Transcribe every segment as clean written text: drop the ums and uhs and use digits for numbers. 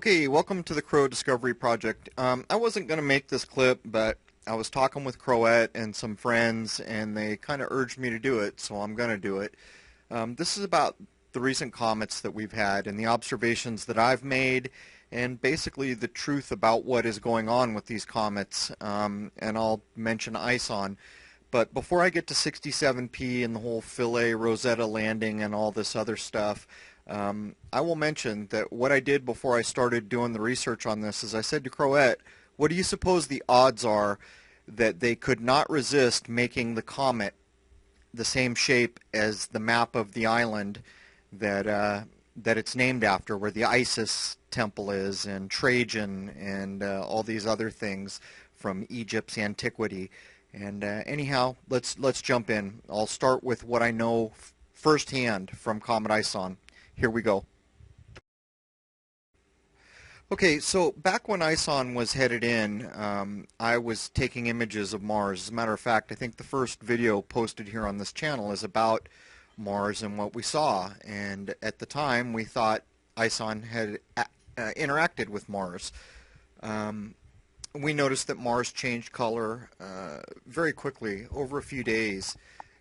Okay, welcome to the Crow Discovery Project. I wasn't going to make this clip, but I was talking with Crowette and some friends, and they kind of urged me to do it, so I'm going to do it. This is about the recent comets that we've had and the observations that I've made, and basically the truth about what is going on with these comets, and I'll mention ISON. But before I get to 67P and the whole Philae Rosetta landing and all this other stuff, I will mention that what I did before I started doing the research on this is I said to Crowette, what do you suppose the odds are that they could not resist making the comet the same shape as the map of the island that it's named after, where the Isis temple is, and Trajan, and all these other things from Egypt's antiquity. And anyhow, let's jump in. I'll start with what I know firsthand from Comet ISON. Here we go. Okay, so back when ISON was headed in, I was taking images of Mars. As a matter of fact, I think the first video posted here on this channel is about Mars and what we saw. And at the time, we thought ISON had interacted with Mars. We noticed that Mars changed color very quickly over a few days.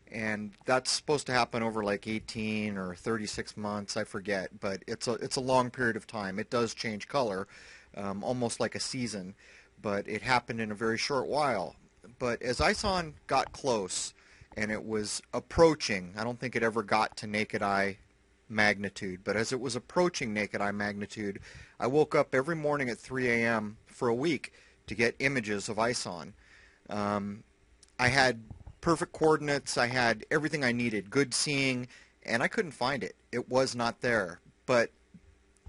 And that's supposed to happen over like 18 or 36 months, I forget, but it's a long period of time. It does change color, almost like a season, but it happened in a very short while. But as ISON got close and it was approaching, I don't think it ever got to naked eye magnitude, but as it was approaching naked eye magnitude, I woke up every morning at 3 a.m. for a week to get images of ISON. I had perfect coordinates, I had everything I needed, good seeing, and I couldn't find it. It was not there. But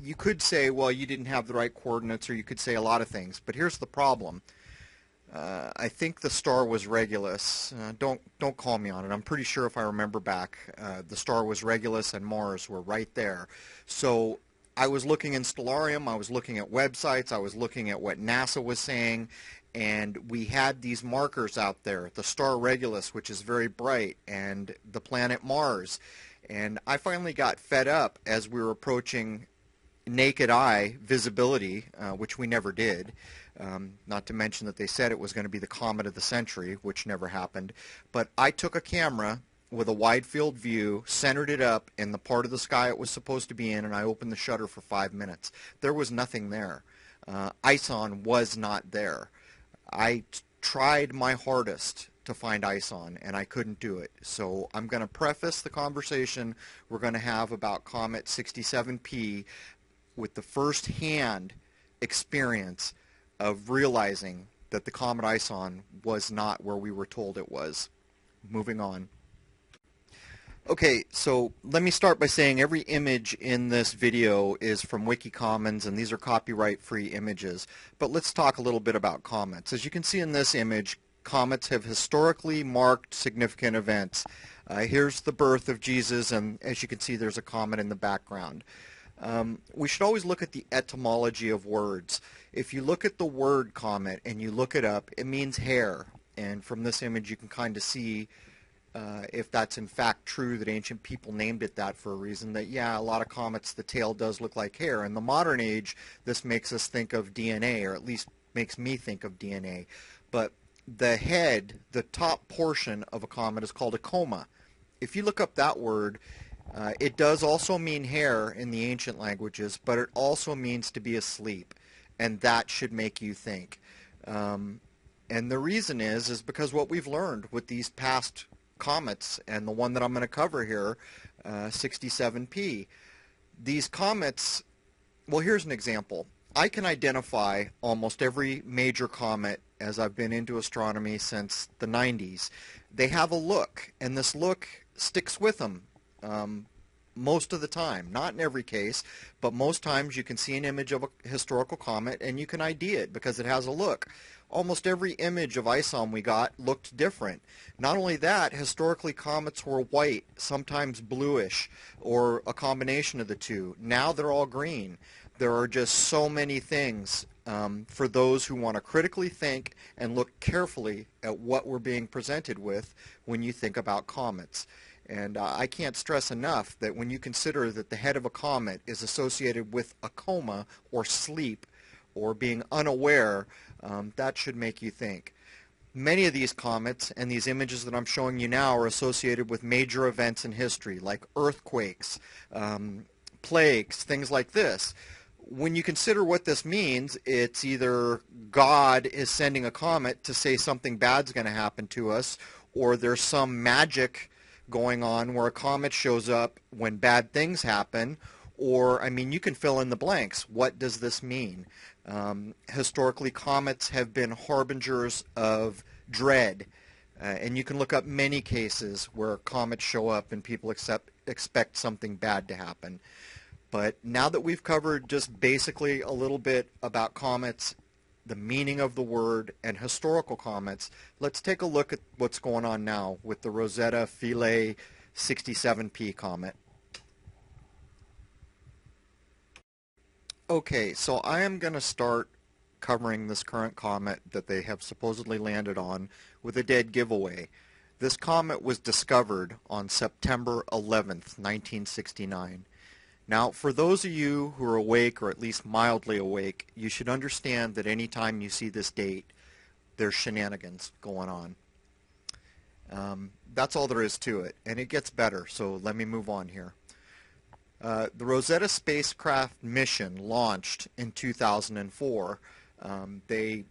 you could say, well, you didn't have the right coordinates, or you could say a lot of things. But here's the problem. I think the star was Regulus. Don't call me on it. I'm pretty sure if I remember back, the star was Regulus and Mars were right there. So I was looking in Stellarium, I was looking at websites, I was looking at what NASA was saying, and we had these markers out there, the star Regulus, which is very bright, and the planet Mars. And I finally got fed up as we were approaching naked eye visibility, which we never did. Not to mention that they said it was going to be the comet of the century, which never happened. But I took a camera with a wide field view, centered it up in the part of the sky it was supposed to be in, and I opened the shutter for 5 minutes. There was nothing there. ISON was not there. I tried my hardest to find ISON, and I couldn't do it. So I'm going to preface the conversation we're going to have about Comet 67P with the first-hand experience of realizing that the Comet ISON was not where we were told it was. Moving on. Okay, so let me start by saying every image in this video is from WikiCommons, and these are copyright-free images. But let's talk a little bit about comets. As you can see in this image, comets have historically marked significant events. Here's the birth of Jesus, and as you can see, there's a comet in the background. We should always look at the etymology of words. If you look at the word comet and you look it up, it means hair. And from this image, you can kind of see if that's in fact true, that ancient people named it that for a reason, that yeah, a lot of comets, the tail does look like hair. In the modern age, this makes us think of DNA, or at least makes me think of DNA. But the head, the top portion of a comet is called a coma. If you look up that word, it does also mean hair in the ancient languages, but it also means to be asleep, and that should make you think. And the reason is because what we've learned with these past comets, and the one that I'm going to cover here, 67P. These comets, well, here's an example. I can identify almost every major comet as I've been into astronomy since the 90s. They have a look, and this look sticks with them most of the time. Not in every case, but most times you can see an image of a historical comet and you can ID it because it has a look. Almost every image of ISON we got looked different. Not only that, historically comets were white, sometimes bluish, or a combination of the two. Now they're all green. There are just so many things for those who want to critically think and look carefully at what we're being presented with when you think about comets. And I can't stress enough that when you consider that the head of a comet is associated with a coma or sleep or being unaware, that should make you think. Many of these comets and these images that I'm showing you now are associated with major events in history, like earthquakes, plagues, things like this. When you consider what this means, it's either God is sending a comet to say something bad's going to happen to us, or there's some magic going on where a comet shows up when bad things happen, or, I mean, you can fill in the blanks. What does this mean? Historically, comets have been harbingers of dread, and you can look up many cases where comets show up and people expect something bad to happen. But now that we've covered just basically a little bit about comets, the meaning of the word, and historical comets, let's take a look at what's going on now with the Rosetta Philae 67P comet. Okay, so I am going to start covering this current comet that they have supposedly landed on with a dead giveaway. This comet was discovered on September 11th, 1969. Now, for those of you who are awake, or at least mildly awake, you should understand that any time you see this date, there's shenanigans going on. That's all there is to it, and it gets better, so let me move on here. The Rosetta spacecraft mission launched in 2004. They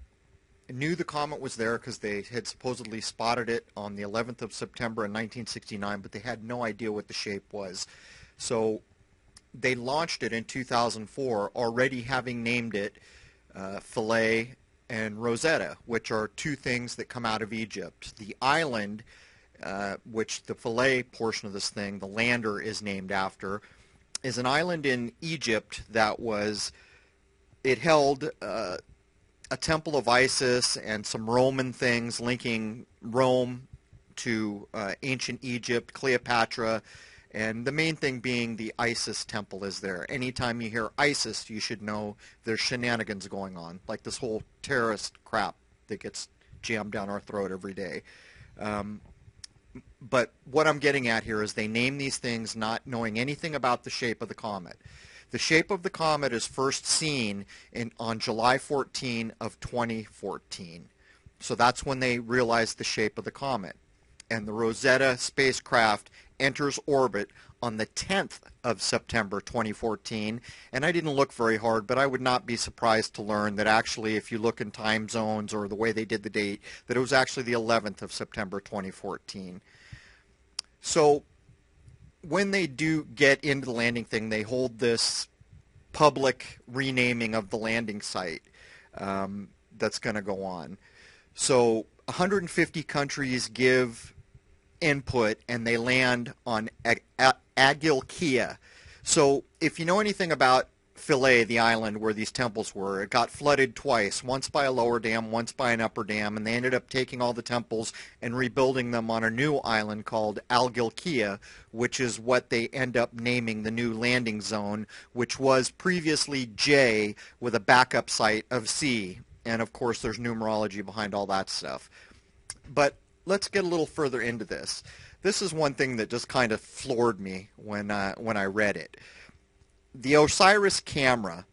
knew the comet was there because they had supposedly spotted it on the 11th of September in 1969, but they had no idea what the shape was. So they launched it in 2004, already having named it Philae and Rosetta, which are two things that come out of Egypt. The island, which the Philae portion of this thing, the lander is named after, is an island in Egypt that it held a temple of Isis and some Roman things linking Rome to ancient Egypt, Cleopatra, and the main thing being the Isis temple is there. Anytime you hear Isis, you should know there's shenanigans going on, like this whole terrorist crap that gets jammed down our throat every day. But what I'm getting at here is they name these things not knowing anything about the shape of the comet. The shape of the comet is first seen on July 14 of 2014. So that's when they realized the shape of the comet. And the Rosetta spacecraft enters orbit on the 10th of September 2014. And I didn't look very hard, but I would not be surprised to learn that actually if you look in time zones or the way they did the date, that it was actually the 11th of September 2014. So when they do get into the landing thing, they hold this public renaming of the landing site that's going to go on. So 150 countries give input and they land on Agilkia. So if you know anything about Philae, the island where these temples were, it got flooded twice, once by a lower dam, once by an upper dam, and they ended up taking all the temples and rebuilding them on a new island called Agilkia, which is what they end up naming the new landing zone, which was previously J with a backup site of C. And of course there's numerology behind all that stuff. But let's get a little further into this. This is one thing that just kind of floored me when I read it. The OSIRIS camera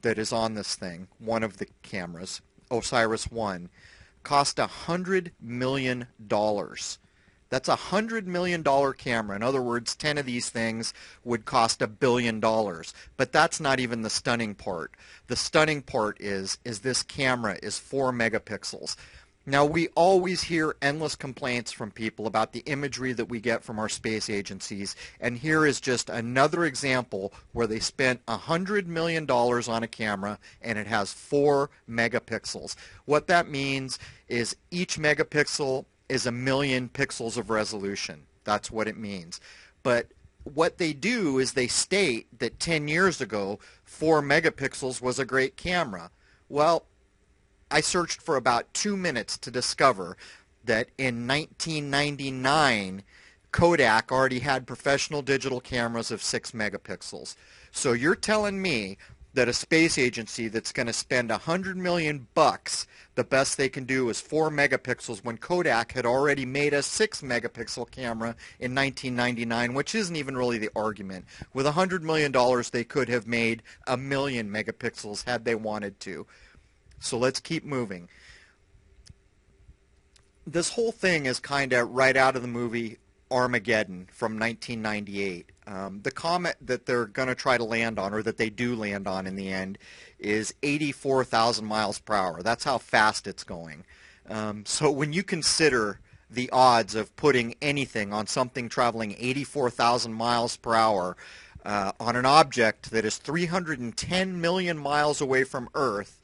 that is on this thing, one of the cameras, OSIRIS-1, cost $100 million. That's a $100 million camera. In other words, 10 of these things would cost $1 billion. But that's not even the stunning part. The stunning part is this camera is 4 megapixels. Now, we always hear endless complaints from people about the imagery that we get from our space agencies, and here is just another example where they spent $100 million on a camera and it has 4 megapixels. What that means is each megapixel is 1,000,000 pixels of resolution. That's what it means. But what they do is they state that 10 years ago, 4 megapixels was a great camera. Well, I searched for about 2 minutes to discover that in 1999, Kodak already had professional digital cameras of 6 megapixels. So you're telling me that a space agency that's going to spend $100 million, the best they can do is 4 megapixels when Kodak had already made a 6 megapixel camera in 1999, which isn't even really the argument. With $100 million, they could have made 1,000,000 megapixels had they wanted to. So let's keep moving. This whole thing is kind of right out of the movie Armageddon from 1998. The comet that they're going to try to land on, or that they do land on in the end, is 84,000 miles per hour. That's how fast it's going. So when you consider the odds of putting anything on something traveling 84,000 miles per hour on an object that is 310 million miles away from Earth,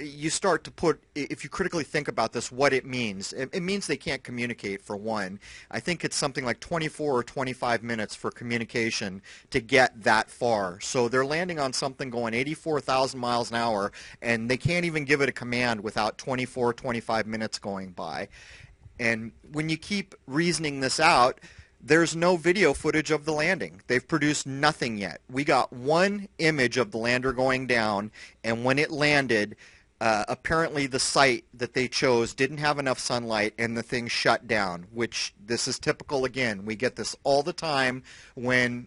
you start to put, if you critically think about this, what it means. It means they can't communicate, for one. I think it's something like 24 or 25 minutes for communication to get that far. So they're landing on something going 84,000 miles an hour, and they can't even give it a command without 24, 25 minutes going by. And when you keep reasoning this out, there's no video footage of the landing. They've produced nothing yet. We got one image of the lander going down, and when it landed, apparently the site that they chose didn't have enough sunlight and the thing shut down, which this is typical again. We get this all the time when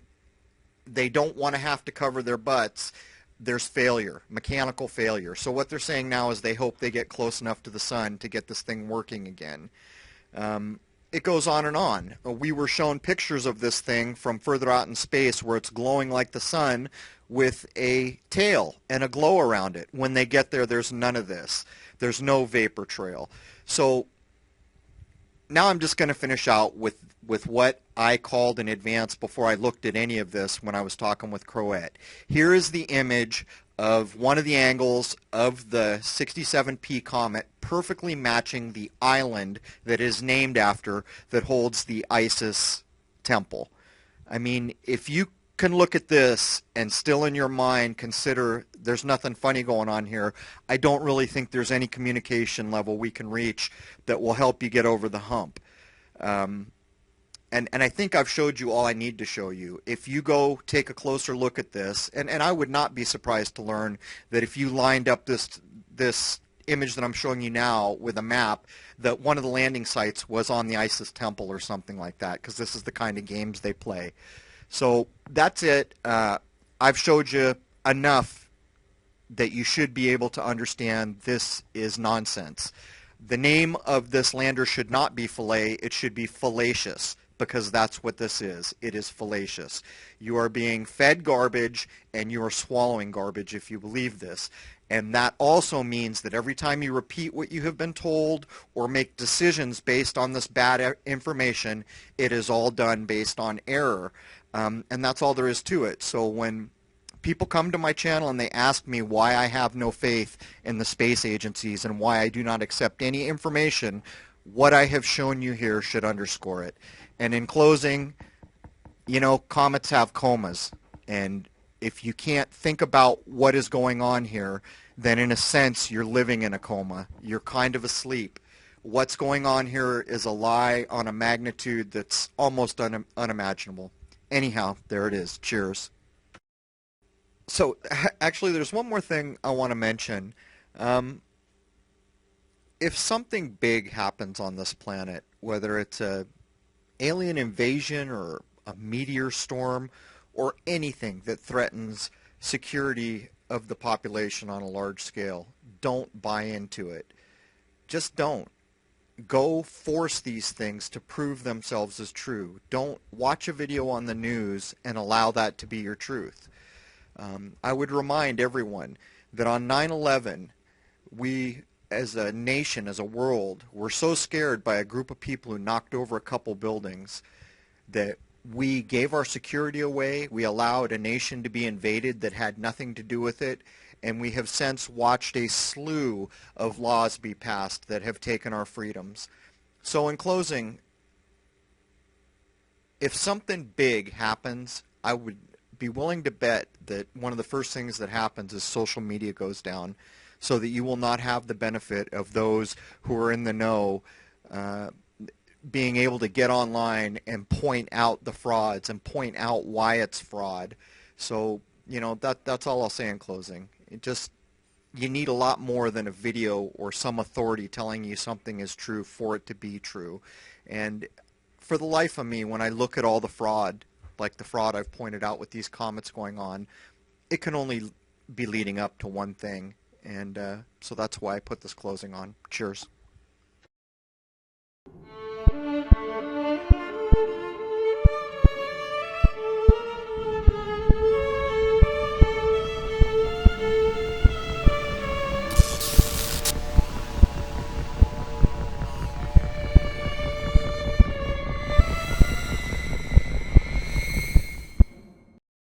they don't want to have to cover their butts. There's failure, mechanical failure. So what they're saying now is they hope they get close enough to the sun to get this thing working again. It goes on and on. We were shown pictures of this thing from further out in space where it's glowing like the sun with a tail and a glow around it. When they get there, there's none of this. There's no vapor trail. So now I'm just going to finish out with what I called in advance before I looked at any of this when I was talking with Croet. Here is the image of one of the angles of the 67P Comet perfectly matching the island that is named after that holds the Isis temple. I mean, if you can look at this and still in your mind consider there's nothing funny going on here, I don't really think there's any communication level we can reach that will help you get over the hump. And I think I've showed you all I need to show you. If you go take a closer look at this, and I would not be surprised to learn that if you lined up this image that I'm showing you now with a map, that one of the landing sites was on the Isis temple or something like that, because this is the kind of games they play. So that's it. I've showed you enough that you should be able to understand this is nonsense. The name of this lander should not be Filet, it should be Fallacious, because that's what this is. It is fallacious. You are being fed garbage and you are swallowing garbage if you believe this. And that also means that every time you repeat what you have been told or make decisions based on this bad information, it is all done based on error. And that's all there is to it. So when people come to my channel and they ask me why I have no faith in the space agencies and why I do not accept any information, what I have shown you here should underscore it. And in closing, you know, comets have comas. And if you can't think about what is going on here, then in a sense you're living in a coma. You're kind of asleep. What's going on here is a lie on a magnitude that's almost unimaginable. Anyhow, there it is. Cheers. So actually there's one more thing I want to mention. If something big happens on this planet, whether it's a alien invasion or a meteor storm or anything that threatens security of the population on a large scale, don't buy into it. Just don't. Go force these things to prove themselves as true. Don't watch a video on the news and allow that to be your truth. I would remind everyone that on 9/11, we as a nation, as a world, were so scared by a group of people who knocked over a couple buildings that we gave our security away. We allowed a nation to be invaded that had nothing to do with it. And we have since watched a slew of laws be passed that have taken our freedoms. So in closing, if something big happens, I would be willing to bet that one of the first things that happens is social media goes down, so that you will not have the benefit of those who are in the know being able to get online and point out the frauds and point out why it's fraud. So, that's all I'll say in closing. It just you need a lot more than a video or some authority telling you something is true for it to be true. And for the life of me, when I look at all the fraud, like the fraud I've pointed out with these comets going on, it can only be leading up to one thing. And so that's why I put this closing on. Cheers.